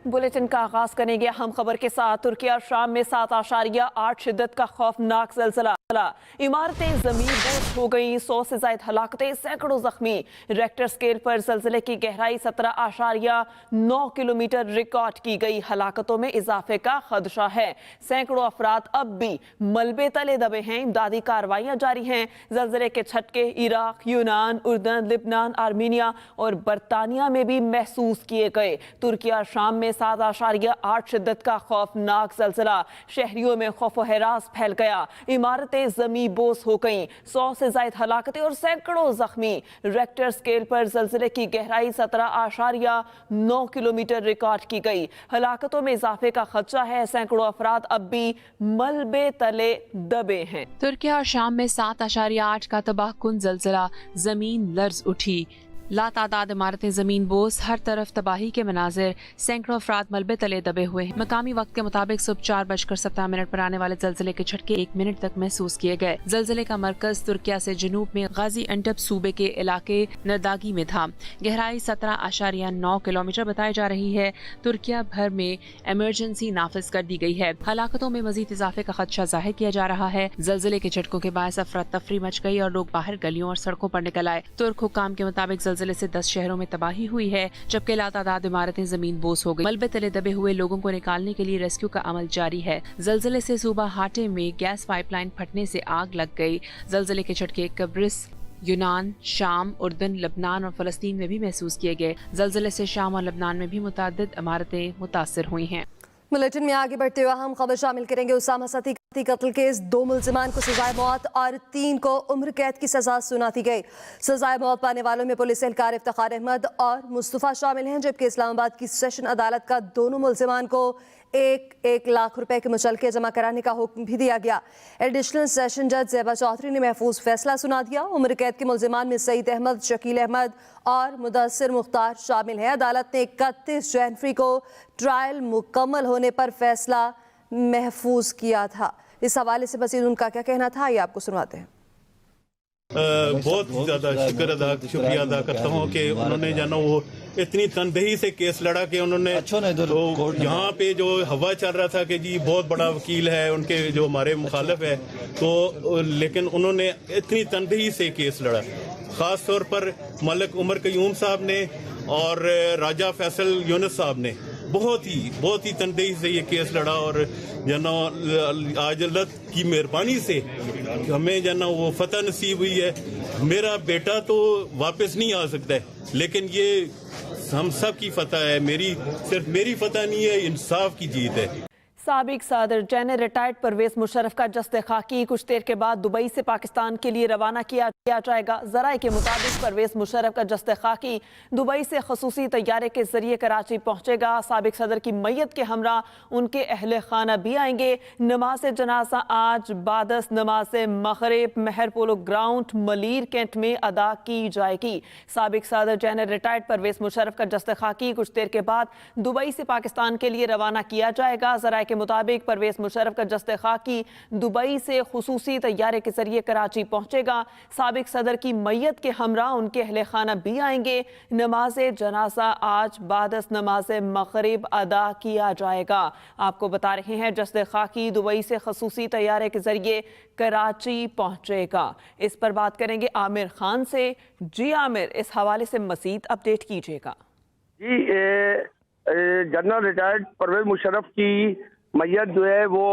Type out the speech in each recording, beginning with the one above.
Bulletin का आगाज करेंगे अहम खबर के साथ। तुर्की और शाम में 7.8 शिद्दत का खौफनाक ज़लज़ला। इमारतें जमीन बोझ हो गई, 100 से ज्यादा हलाकतें, सैकड़ों जख्मी। रेक्टर स्केल पर ज़लज़ले की गहराई 17.9 किलोमीटर रिकॉर्ड की गई। हलाकतों में इजाफे का खदशा है। सैकड़ों अफराद अब भी मलबे तले दबे हैं। इमदादी कार्रवाइयां जारी हैं। ज़लज़ले के झटके इराक, यूनान, उर्दन, लिबनान, आर्मीनिया और बरतानिया में भी महसूस किए गए। तुर्की और शाम में 7.8 शिद्दत का खौफनाक ज़लज़ला। शहरियों में खौफ व हरास फैल गया। इमारतें जमी बोझ हो गईं, 100 से ज्यादा हलाकतें और सैकड़ों जख्मी। रेक्टर स्केल पर ज़लज़ले की गहराई 17.9 किलोमीटर रिकॉर्ड की गई। हलाकतों में इजाफे का खदशा है। सैकड़ों अफराद अब भी मलबे तले दबे हैं। तुर्की और शाम में 7.8 का तबाहकुन ज़लज़ला, जमीन लर्ज उठी। लातादाद इमारतें जमीन बोझ, हर तरफ तबाही के मनाजिर, सैकड़ों अफराद मलबे तले दबे हुए हैं। मकामी वक्त के मुताबिक सुबह 4:17 पर आने वाले जलजले के झटके 1 मिनट तक महसूस किए गए। जलजले का मरकज तुर्किया से जनूब में गाजी अंटप सूबे के इलाके नरदागी में था। गहराई 17.9 किलोमीटर बताई जा रही है। तुर्किया भर में इमरजेंसी नाफिज कर दी गई है। हलाकतों में मजीद इजाफे का खदशा जाहिर किया जा रहा है। जलजले के झटकों के बायस अफरा तफरी मच गई और लोग बाहर गलियों और सड़कों पर निकल आए। तुर्क हुक्काम के मुताबिक ज़लज़ले से 10 शहरों में तबाही हुई है, जबकि लातादाद इमारतें जमीन बोझ हो गई। मलबे तले दबे हुए लोगों को निकालने के लिए रेस्क्यू का अमल जारी है। ज़लज़ले से सूबा हाटे में गैस पाइपलाइन फटने से आग लग गई। ज़लज़ले के झटके कब्रिस, यूनान, शाम, उर्दन, लबनान और फलस्तीन में भी महसूस किए गए। ज़लज़ले से शाम और लबनान में भी मुतअद्दिद इमारतें मुतासिर हुई हैं। बुलेटिन में आगे बढ़ते हुए हम खबर शामिल करेंगे। उसामा सती कत्ल केस 2 मुल्जिमान को सजाए मौत और 3 को उम्र कैद की सजा सुनाती गई। सजाए मौत पाने वालों में पुलिस एहलकार इफ्तिखार अहमद और मुस्तफ़ा शामिल हैं, जबकि इस्लामाबाद की सेशन अदालत का दोनों मुल्जिमान को 1 लाख रुपए के मुचलके जमा कराने का हुक्म भी दिया गया। एडिशनल सेशन जज ज़ेबा चौधरी ने महफूज फैसला सुना दिया। उम्र कैद के मुल्जिमान में सईद अहमद, शकील अहमद और मुदस्सिर मुख्तार शामिल हैं। अदालत ने 31 जनवरी को ट्रायल मुकम्मल होने पर फैसला महफूज किया था। इस हवाले से मज़ीद उनका क्या कहना था, ये आपको सुनवाते हैं। बहुत ज़्यादा शुक्रिया अदा करता हूँ कि उन्होंने जाना वो इतनी तनदेही से केस लड़ा कि उन्होंने तो यहाँ पे जो हवा चल रहा था कि जी बहुत बड़ा वकील है उनके जो हमारे मुखालिफ है, तो लेकिन उन्होंने इतनी तनदेही से केस लड़ा। ख़ास तौर पर मलिक उमर कयूम साहब ने और राजा फैसल यूनुस साहब ने बहुत ही तनदेही से ये केस लड़ा। और जना आज अल्लाह की मेहरबानी से हमें जना वो फतह नसीब हुई है। मेरा बेटा तो वापस नहीं आ सकता है, लेकिन ये हम सब की फतह है। सिर्फ मेरी फतह नहीं है, इंसाफ की जीत है। साबिक सदर जनरल रिटायर्ड परवेज मुशर्रफ का जस्ते खाकी कुछ देर के बाद दुबई से पाकिस्तान के लिए रवाना किया जाएगा। जराए के मुताबिक परवेज मुशर्रफ का जस्ते खाकी दुबई से खसूसी तैयारे के जरिए कराची पहुंचेगा। साबिक सदर की मैयत के हमरा उनके अहले खाना भी आएंगे। नमाज जनाजा आज बादस नमाज मगरिब महर पोलो ग्राउंड मलीर कैंट में अदा की जाएगी। साबिक सदर जनरल रिटायर्ड परवेज मुशर्रफ का जस्ते खाकी कुछ देर के बाद दुबई से पाकिस्तान के लिए रवाना किया जाएगा। जराए के मुताबिक परवेज मुशर्रफ का जस्ते खाकी दुबई से खुसूसी तैयारे के जरिए कराची पहुंचेगा। साबिक सदर की मैयत के हमरा उनके अहले खाना भी आएंगे। नमाज जनाजा आज बादस नमाज मगरिब अदा किया जाएगा। आपको बता रहे हैं जस्ते खाकी दुबई से खुसूसी तैयारे के जरिए कराची पहुंचेगा। इस पर बात करेंगे आमिर खान से। जी आमिर, इस हवाले से मजीद अपडेट कीजिएगा। जी, जनरल रिटायर्ड परवेज मुशर्रफ की मैयत जो है वो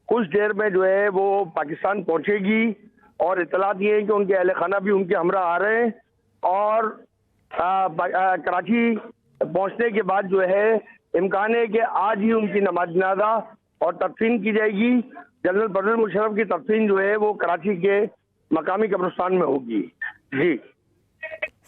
कुछ देर में जो है वो पाकिस्तान पहुंचेगी और इतलात ये है कि उनके अहले खाना भी उनके हमरा आ रहे हैं। और कराची पहुंचने के बाद जो है इम्कान है कि आज ही उनकी नमाज जनाजा और तदफीन की जाएगी। जनरल परवेज मुशर्रफ की तदफीन जो है वो कराची के मकामी कब्रिस्तान में होगी। जी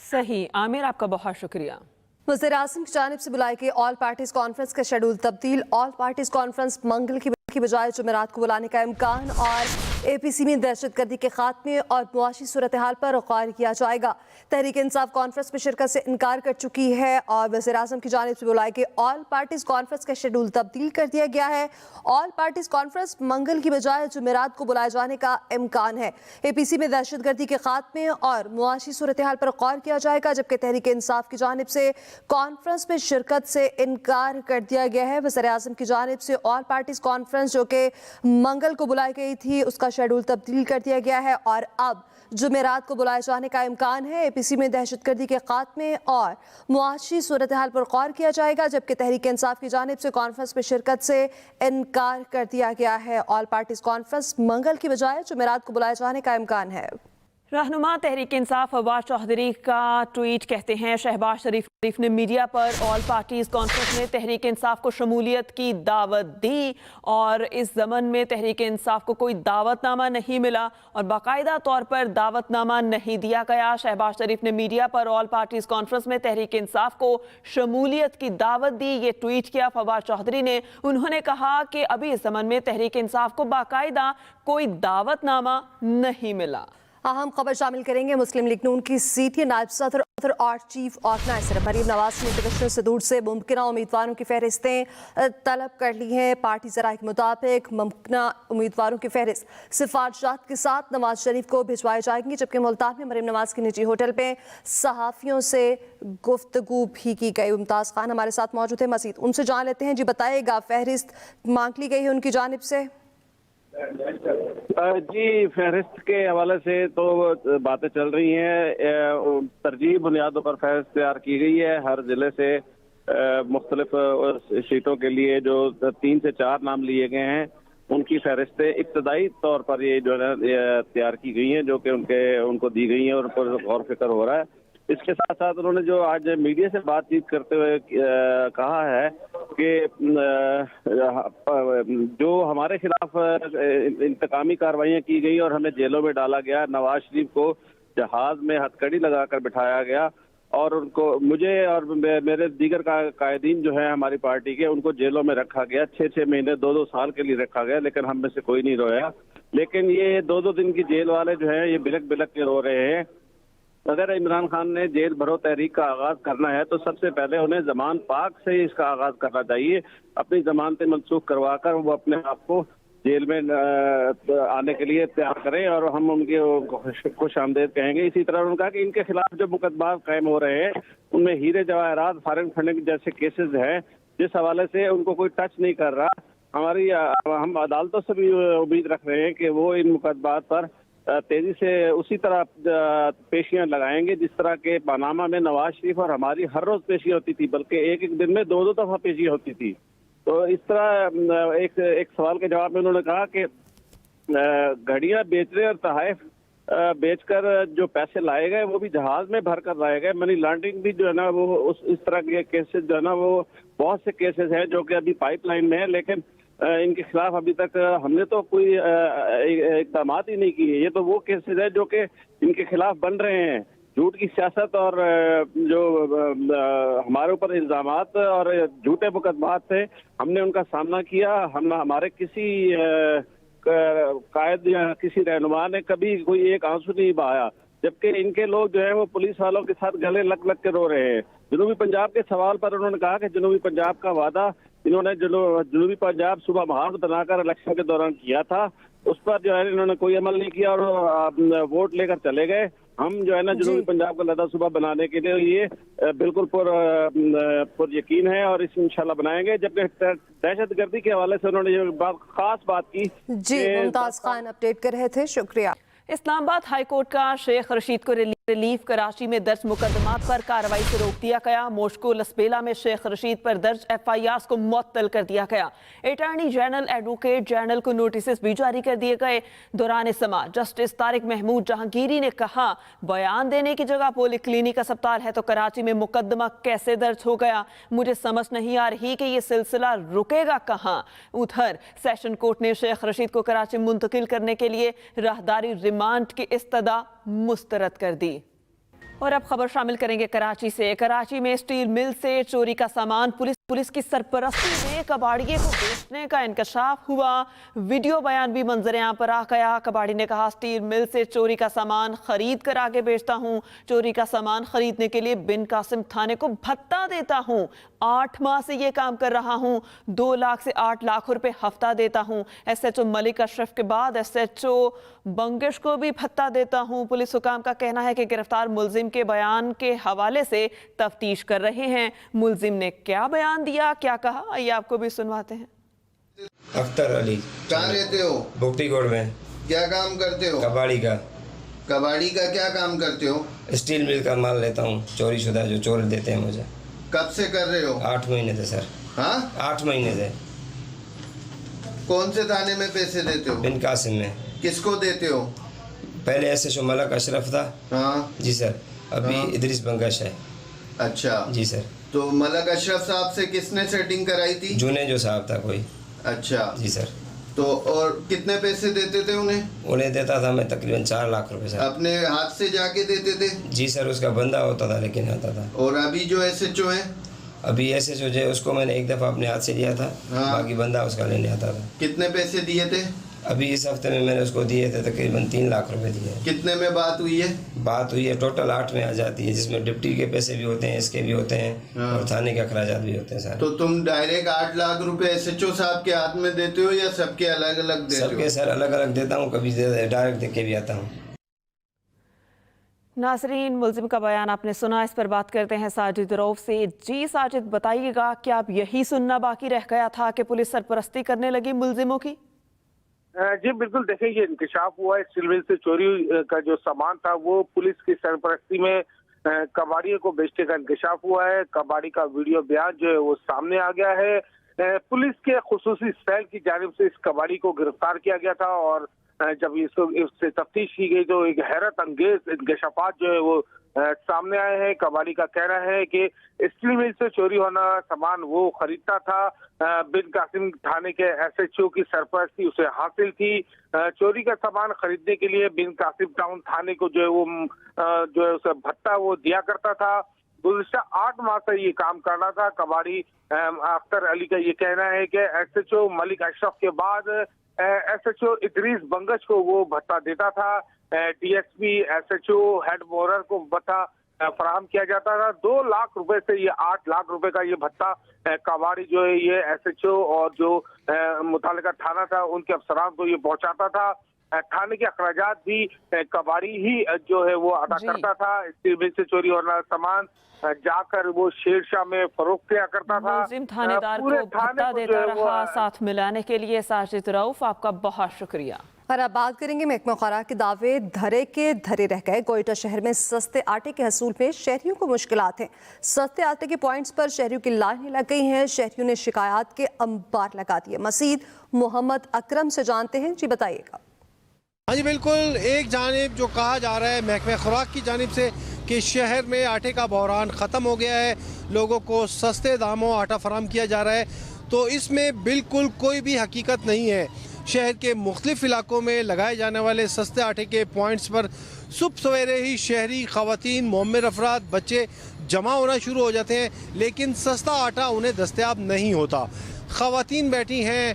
सही आमिर, आपका बहुत शुक्रिया। वज़ीर आज़म की जानिब से बुलाई गई ऑल पार्टीज कॉन्फ्रेंस का शेड्यूल तब्दील। ऑल पार्टीज कॉन्फ्रेंस मंगल की बजाय जुमेरात को बुलाने का इम्कान और APC में दहशतगर्दी के खात्मे और मुआशी सूरत हाल पर गौर किया जाएगा। तहरीक इंसाफ कॉन्फ्रेंस में शिरकत से इनकार कर चुकी है और वज़ीर आज़म की जानिब से बुलाए गए ऑल पार्टीज कॉन्फ्रेंस का शेड्यूल तब्दील कर दिया गया है। ऑल पार्टीज कॉन्फ्रेंस मंगल की बजाय जुमेरात को बुलाए जाने का इम्कान है। APC में दहशतगर्दी के खात्मे और मुआशी सूरत हाल पर गौर किया जाएगा, जबकि तहरीक इंसाफ की जानिब से कॉन्फ्रेंस में शिरकत से इनकार कर दिया गया है। वज़ीर आज़म की जानिब से ऑल पार्टीज कॉन्फ्रेंस जो कि मंगल को बुलाई गई थी उसका शेड्यूल तब्दील कर दिया गया है और अब जुमेरात को बुलाए जाने का इम्कान है। APC में दहशतगर्दी के खात्मे और मुआशी सूरत हाल पर गौर किया जाएगा, जबकि तहरीक इंसाफ की जानिब से कॉन्फ्रेंस में शिरकत से इनकार कर दिया गया है। ऑल पार्टीज कॉन्फ्रेंस मंगल की बजाय जुमेरात को बुलाए जाने का इम्कान है। रहनुमा तहरीक इंसाफ फवाद चौधरी का ट्वीट कहते हैं, शहबाज शरीफ ने मीडिया पर ऑल पार्टीज कॉन्फ्रेंस में तहरीक इंसाफ को शमूलियत की दावत दी और इस ज़मन में तहरीक इंसाफ को कोई दावतनामा नहीं मिला और बाकायदा तौर पर दावतनामा नहीं दिया गया। शहबाज शरीफ ने मीडिया पर ऑल पार्टीज कॉन्फ्रेंस में तहरीक इंसाफ को शमूलियत की दावत दी, ये ट्वीट किया फवाद चौधरी ने। उन्होंने कहा कि अभी इस ज़मन में तहरीक इंसाफ को बाकायदा कोई दावतनामा नहीं मिला। अहम खबर शामिल करेंगे। मुस्लिम लीग नून की सीनियर नायब सदर और चीफ ऑर्गेनाइजर मरीम नवाज ने कमिश्नर सदूर से मुमकिना उम्मीदवारों की फहरिस्तें तलब कर ली हैं। पार्टी ज़राए के मुताबिक मुमकिना उम्मीदवारों की फहरिस्त सिफारिशात के साथ नवाज शरीफ को भिजवाई जाएंगी, जबकि मुल्तान में मरीम नवाज के निजी होटल में सहाफ़ियों से गुफ्तगू भी की गई। मुमताज़ खान हमारे साथ मौजूद है, मज़ीद उनसे जान लेते हैं। जी बताइएगा, फहरिस्त मांग ली गई है उनकी जानिब से? जी, फहरिस्त के हवाले से तो बातें चल रही हैं। तरजीह बुनियादों पर फहरिस्त तैयार की गई है। हर जिले से मुख्तलिफ सीटों के लिए जो 3 से 4 नाम लिए गए हैं उनकी फहरिस्तें इब्तदाई तौर पर ये जो है तैयार की गई हैं, जो कि उनको दी गई हैं और उन पर गौर फिक्र हो रहा है। इसके साथ साथ उन्होंने जो आज मीडिया से बातचीत करते हुए कहा है कि जो हमारे खिलाफ इंतकामी कार्रवाइयाँ की गई और हमें जेलों में डाला गया, नवाज शरीफ को जहाज में हथकड़ी लगाकर बिठाया गया और उनको, मुझे और मेरे दीगर कायदीन जो है हमारी पार्टी के, उनको जेलों में रखा गया। 6-6 महीने 2-2 साल के लिए रखा गया, लेकिन हम में से कोई नहीं रोया। लेकिन ये 2-2 दिन की जेल वाले जो है ये बिलक बिलक के रो रहे हैं। अगर इमरान खान ने जेल भरो तहरीक का आगाज करना है तो सबसे पहले उन्हें जमान पाक से ही इसका आगाज करना चाहिए। अपनी जमानतें मनसूख करवा कर वो अपने आप को जेल में आने के लिए तैयार करें और हम उनके खुश आमदेद कहेंगे। इसी तरह उन्होंने कहा कि इनके खिलाफ जो मुकदमा कायम हो रहे हैं उनमें हीरे जवाहरात, फॉरेन फंडिंग जैसे केसेस हैं, जिस हवाले से उनको कोई टच नहीं कर रहा। हम अदालतों से भी उम्मीद रख रहे हैं कि वो इन मुकदमात पर तेजी से उसी तरह पेशियां लगाएंगे जिस तरह के पनामा में नवाज शरीफ और हमारी हर रोज पेशी होती थी, बल्कि एक दिन में 2-2 दफा पेशी होती थी। तो इस तरह एक सवाल के जवाब में उन्होंने कहा कि घड़ियां बेचने और तहफ बेचकर जो पैसे लाए गए वो भी जहाज में भर कर लाए गए। मनी लॉन्ड्रिंग भी जो है ना वो इस तरह के केसेस जो है ना वो बहुत से केसेस हैं जो कि अभी पाइपलाइन में है, लेकिन इनके खिलाफ अभी तक हमने तो कोई इक़दाम ही नहीं किए। ये तो वो केसेस है जो कि इनके खिलाफ बन रहे हैं। झूठ की सियासत और जो हमारे ऊपर इल्जामात और झूठे मुकदमात थे, हमने उनका सामना किया। हमारे किसी कायद या किसी रहनुमा ने कभी कोई एक आंसू नहीं बहाया, जबकि इनके लोग जो है वो पुलिस वालों के साथ गले लग लग के रो रहे हैं। जनूबी पंजाब के सवाल पर उन्होंने कहा कि जनूबी पंजाब का वादा इन्होंने जनूबी पंजाब सूबा महाज बनाकर इलेक्शन के दौरान किया था, उस पर जो है इन्होंने कोई अमल नहीं किया और वोट लेकर चले गए। हम जो है ना जनूबी पंजाब को लदा सूबा बनाने के लिए ये बिल्कुल पुर यकीन है और इस इंशाल्लाह बनाएंगे। जबकि दहशतगर्दी के हवाले से उन्होंने ये खास बात की। जी, मुमताज खान अपडेट कर रहे थे, शुक्रिया। इस्लामाबाद हाई कोर्ट का शेख रशीद को रिलीफ कराची में दर्ज मुकदमात पर कार्रवाई से रोक दिया गया। मोशको लसबेला में शेख रशीद पर दर्ज FIRs को मुअत्तल कर दिया गया। अटॉर्नी जनरल एडवोकेट जनरल को नोटिस भी जारी कर दिए गए। दौरान समाअत जस्टिस तारिक महमूद जहांगीरी ने कहा, बयान देने की जगह पोलिंग क्लिनिक अस्पताल है तो कराची में मुकदमा कैसे दर्ज हो गया? मुझे समझ नहीं आ रही कि ये सिलसिला रुकेगा कहाँ। उधर सेशन कोर्ट ने शेख रशीद को कराची मुंतकिल करने के लिए राहदारी रिमांड की इस्तदा मुस्तरद कर दी। और अब खबर शामिल करेंगे कराची से। कराची में स्टील मिल से चोरी का सामान पुलिस पुलिस की सरपरस्ती में कबाड़िए को बेचने का इंकशाफ हुआ। वीडियो बयान भी मंजर आम पर आ गया। कबाड़ी ने कहा, स्टील मिल से चोरी का सामान खरीद कर आगे बेचता हूँ। चोरी का सामान खरीदने के लिए बिन कासिम थाने को भत्ता देता हूँ। 8 माह से ये काम कर रहा हूँ। 2 लाख से 8 लाख रुपए हफ्ता देता हूँ। SHO मलिक अशरफ के बाद SHO बंगिश को भी भत्ता देता हूँ। पुलिस हुकाम का कहना है कि गिरफ्तार मुलजिम के बयान के हवाले से तफ्तीश कर रहे हैं। मुलजिम ने क्या बयान दिया, क्या कहा, आइए आपको भी सुनवाते हैं। अख्तर अली। कहाँ रहते हो? भुक्तिगोड़ में। क्या काम करते हो? कबाड़ी का। कबाड़ी का क्या काम करते हो? स्टील मिल का माल लेता हूँ, चोरी शुदा जो चोर देते हैं मुझे। कब से कर रहे हो? 8 महीने से सर। हाँ? 8 महीने से। कौन से थाने में पैसे देते हो? बिन कासिम में। किसको देते हो? पहले SHO मलिक अशरफ था। हाँ जी सर। अभी हाँ। इदरीस बंगश है। अच्छा जी सर। तो मलिक अशरफ साहब से किसने सेटिंग कराई थी? जूने जो साहब था कोई। अच्छा जी सर। तो और कितने पैसे देते थे उन्हें? उन्हें देता था मैं तकरीबन 4 लाख रुपए सर। अपने हाथ से जाके देते थे? जी सर, उसका बंदा होता था लेकिन आता था। और अभी जो SHO है? अभी SHO जो है उसको मैंने एक दफ़ा अपने हाथ से दिया था। हाँ। बाकी बंदा उसका लेने आता था। कितने पैसे दिए थे? अभी इस हफ्ते में मैंने उसको दिए थे तकरीबन 3 लाख रुपए दिए। कितने में बात हुई है? बात हुई है टोटल 8 में आ जाती है, जिसमें डिप्टी के पैसे भी होते हैं, इसके भी होते हैं। हाँ। और थाने के अखराजात भी होते हैं सारे। तो तुम डायरेक्ट 8 लाख रुपए SHO साहब के हाथ में देते हो या सबके अलग अलग देते हो? सबके सर अलग अलग देता हूँ, कभी डायरेक्ट दे के भी आता हूँ। नाजरीन, मुलजिम का बयान आपने सुना, इस पर बात करते हैं साजिद रऊफ से। जी साजिद, बताइएगा क्या अब यही सुनना बाकी रह गया था कि पुलिस सरपरस्ती करने लगी मुलजिमों की? जी बिल्कुल, देखिए ये इंकशाफ हुआ है। स्टील मिल से चोरी का जो सामान था वो पुलिस की सरपरस्ती में कबाड़ियों को बेचने का इंकशाफ हुआ है। कबाड़ी का वीडियो बयान जो है वो सामने आ गया है। पुलिस के खुसूसी सेल की जानिब से इस कबाड़ी को गिरफ्तार किया गया था और जब इससे तफ्तीश की गई तो एक हैरत अंगेज इंकशाफात जो है वो सामने आए हैं। कबाड़ी का कहना है कि स्टील मिल से चोरी होना सामान वो खरीदता था। बिन कासिम थाने के SHO की सरपरस्ती उसे हासिल थी। चोरी का सामान खरीदने के लिए बिन कासिम टाउन थाने को जो है वो जो है उसे भत्ता वो दिया करता था। गुज़िश्ता 8 माह से ये काम कर रहा था। कबाड़ी अख्तर अली का ये कहना है कि SHO मलिक अशरफ के बाद SHO इदरीस बंगश को वो भत्ता देता था। DSP SHO हेड मोरर को भत्ता फराहम किया जाता था। 2 लाख रुपए से ये 8 लाख रुपए का ये भत्ता कबाड़ी जो है ये SHO और जो मुतालिका थाना था उनके अफसरान को ये पहुंचाता था। थाने के अखराजात भी कबाड़ी ही जो है वो अदा करता था। स्टील मिल से चोरी होना सामान जाकर वो शेरशाह में फरोख्त किया करता था। मुलजिम थानेदार को भत्ता देता रहा। साथ मिलाने के लिए साजिद रऊफ आपका बहुत शुक्रिया। और अब बात करेंगे महकमा खुराक के दावे धरे के धरे रह गए। कोयटा शहर में सस्ते आटे के हसूल में शहरियों को मुश्किलात हैं। सस्ते आटे के पॉइंट्स पर शहरियों की लाइनें लग गई हैं। शहरियों ने शिकायत के अंबार लगा दिए। मजीद मोहम्मद अकरम से जानते हैं। जी बताइएगा। हाँ जी बिल्कुल, एक जानिब जो कहा जा रहा है महकमा खुराक की जानिब से कि शहर में आटे का बहरान ख़त्म हो गया है, लोगों को सस्ते दामों आटा फराम किया जा रहा है, तो इसमें बिल्कुल कोई भी हकीकत नहीं है। शहर के मुख्तलिफ इलाकों में लगाए जाने वाले सस्ते आटे के पॉइंट्स पर सुबह सवेरे ही शहरी ख़वातीन, मोमिर अफराद, बच्चे जमा होना शुरू हो जाते हैं, लेकिन सस्ता आटा उन्हें दस्तयाब नहीं होता। ख़वातीन बैठी हैं,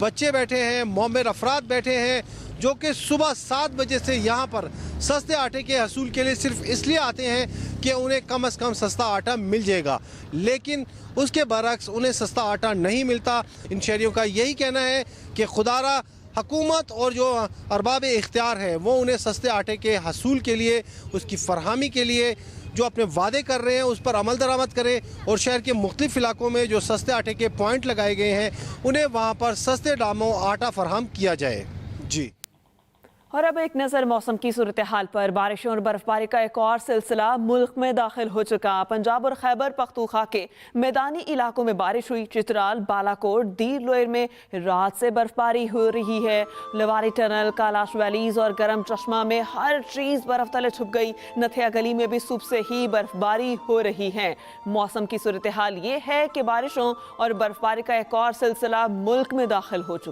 बच्चे बैठे हैं, मोमिर अफराद बैठे हैं जो कि सुबह 7 बजे से यहाँ पर सस्ते आटे के हसूल के लिए सिर्फ इसलिए आते हैं कि उन्हें कम से कम सस्ता आटा मिल जाएगा, लेकिन उसके बरक्स उन्हें सस्ता आटा नहीं मिलता। इन शहरियों का यही कहना है कि खुदारा हुकूमत और जो अरबाब इख्तियार है वो उन्हें सस्ते आटे के हसूल के लिए, उसकी फरहमी के लिए जो अपने वादे कर रहे हैं उस पर अमल दरामद करें और शहर के मुख्तलिफ इलाकों में जो सस्ते आटे के पॉइंट लगाए गए हैं उन्हें वहाँ पर सस्ते दामों आटा फराहम किया जाए। जी। और अब एक नज़र मौसम की सूरत हाल पर। बारिशों और बर्फबारी का एक और सिलसिला मुल्क में दाखिल हो चुका। पंजाब और खैबर पख्तूनख्वा के मैदानी इलाकों में बारिश हुई। चित्राल, बालाकोट, दीर लोयर में रात से बर्फबारी हो रही है। लवारी टनल, कालाश वैलीज और गरम चश्मा में हर चीज़ बर्फ तले छुप गई। नथिया गली में भी सुबह से ही बर्फबारी हो रही है। मौसम की सूरत हाल ये है कि बारिशों और बर्फबारी का एक और सिलसिला मुल्क में दाखिल हो चुका।